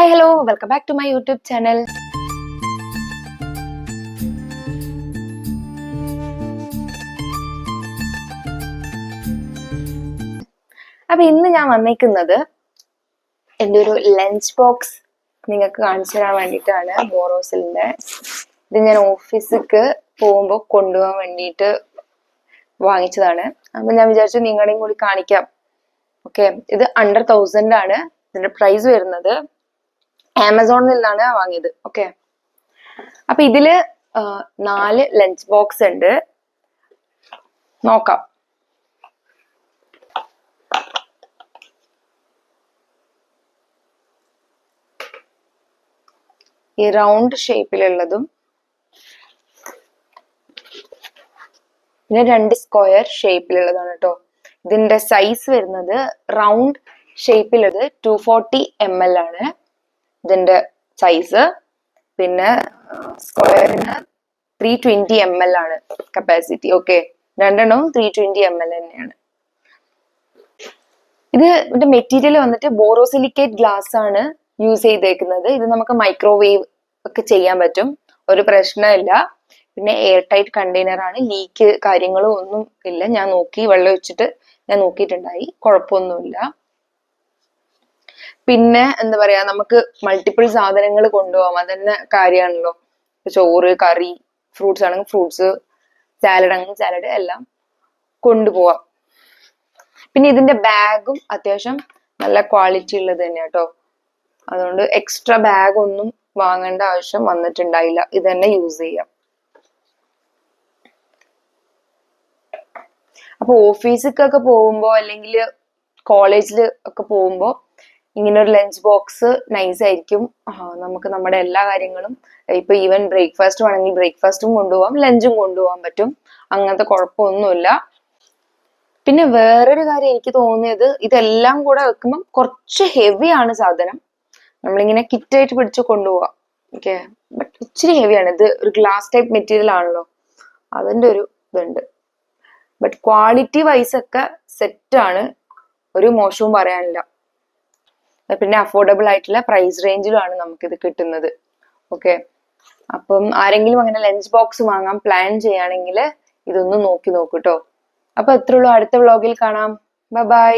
Hi, hello, welcome back to my YouTube channel. അപ്പോൾ ഇന്ന് ഞാൻ വന്നിരിക്കുന്നത് എൻ്റെ ഒരു ലഞ്ച് ബോക്സ് നിങ്ങൾക്ക് കാണിച്ചു തരാൻ വേണ്ടിയിട്ടാണ്. ബോറോസിലിൻ്റെ ഇത് ഞാൻ ഓഫീസിലേക്ക് പോകുമ്പോൾ കൊണ്ടുപോകാൻ വേണ്ടിയിട്ട് വാങ്ങിച്ചതാണ്. അപ്പം ഞാൻ വിചാരിച്ചു നിങ്ങളെയും കൂടി കാണിക്കാം. ഓക്കെ, ഇത് അണ്ടർ 1000 ആണ് ഇതിന്റെ പ്രൈസ് വരുന്നത്. ആമസോണിൽ നിന്നാണ് വാങ്ങിയത്. ഓക്കെ, അപ്പൊ ഇതില് 4 ലഞ്ച് ബോക്സ് ഉണ്ട്. നോക്കാം. ഈ റൗണ്ട് ഷേപ്പിലുള്ളതും പിന്നെ 2 സ്ക്വയർ ഷേപ്പിലുള്ളതാണ് കേട്ടോ. ഇതിന്റെ സൈസ് വരുന്നത് റൗണ്ട് ഷേപ്പിലുള്ളത് 240 ml ആണ് ഇതിന്റെ സൈസ്. പിന്നെ സ്ക്വയറിന് 320 ml ആണ് കപ്പാസിറ്റി. ഓക്കെ, രണ്ടെണ്ണവും 320 ml തന്നെയാണ്. ഇതിന്റെ മെറ്റീരിയൽ വന്നിട്ട് ബോറോസിലിക്കേറ്റ് ഗ്ലാസ് ആണ് യൂസ് ചെയ്തേക്കുന്നത്. ഇത് നമുക്ക് മൈക്രോവേവ് ഒക്കെ ചെയ്യാൻ പറ്റും, ഒരു പ്രശ്നമില്ല. പിന്നെ എയർ ടൈറ്റ് കണ്ടെയ്നർ ആണ്, ലീക്ക് കാര്യങ്ങളും ഒന്നും ഇല്ല. ഞാൻ നോക്കി, വെള്ളം ഒഴിച്ചിട്ട് ഞാൻ നോക്കിയിട്ടുണ്ടായി, കുഴപ്പമൊന്നുമില്ല. പിന്നെ എന്താ പറയാ, നമുക്ക് മൾട്ടിപ്പിൾ സാധനങ്ങൾ കൊണ്ടുപോകാം, അതന്നെ കാര്യമാണല്ലോ. ചോറ്, കറി, ഫ്രൂട്ട്സ് ആണെങ്കിൽ ഫ്രൂട്ട്സ്, സാലഡ് ആണെങ്കിൽ സാലഡ്, എല്ലാം കൊണ്ടുപോവാം. പിന്നെ ഇതിന്റെ ബാഗും അത്യാവശ്യം നല്ല ക്വാളിറ്റി ഉള്ളത് തന്നെയാ കേട്ടോ. അതുകൊണ്ട് എക്സ്ട്രാ ബാഗ് ഒന്നും വാങ്ങേണ്ട ആവശ്യം വന്നിട്ടുണ്ടായില്ല, ഇത് തന്നെ യൂസ് ചെയ്യാം. അപ്പൊ ഓഫീസിലേക്കൊക്കെ പോകുമ്പോ അല്ലെങ്കിൽ കോളേജിൽ ഒക്കെ പോകുമ്പോ ഇങ്ങനെ ഒരു ലഞ്ച് ബോക്സ് നൈസ് ആയിരിക്കും. നമുക്ക് നമ്മുടെ എല്ലാ കാര്യങ്ങളും, ഇപ്പൊ ഈവൻ ബ്രേക്ക്ഫാസ്റ്റ് വേണമെങ്കിൽ ബ്രേക്ക്ഫാസ്റ്റും കൊണ്ടുപോകാം, ലഞ്ചും കൊണ്ടുപോകാൻ പറ്റും. അങ്ങനത്തെ കുഴപ്പമൊന്നുമില്ല. പിന്നെ വേറൊരു കാര്യം എനിക്ക് തോന്നിയത്, ഇതെല്ലാം കൂടെ വെക്കുമ്പോൾ കുറച്ച് ഹെവിയാണ് സാധനം. നമ്മളിങ്ങനെ കിറ്റായിട്ട് പിടിച്ച് കൊണ്ടുപോവാം. ഓക്കെ, ബട്ട് ഇച്ചിരി ഹെവിയാണ്. ഇത് ഒരു ഗ്ലാസ് ടൈപ്പ് മെറ്റീരിയൽ ആണല്ലോ, അതിന്റെ ഒരു ഇതുണ്ട്. ബട്ട് ക്വാളിറ്റി വൈസ് ഒക്കെ സെറ്റ് ആണ്, ഒരു മോശവും പറയാനില്ല. പിന്നെ അഫോർഡബിൾ ആയിട്ടുള്ള പ്രൈസ് റേഞ്ചിലുമാണ് നമുക്കിത് കിട്ടുന്നത്. ഓക്കെ, അപ്പം ആരെങ്കിലും അങ്ങനെ ലഞ്ച് ബോക്സ് വാങ്ങാൻ പ്ലാൻ ചെയ്യുകയാണെങ്കിൽ ഇതൊന്ന് നോക്കി നോക്കൂട്ടോ. അപ്പൊ എത്രയുള്ളൂ, അടുത്ത വ്ളോഗിൽ കാണാം. Bye bye.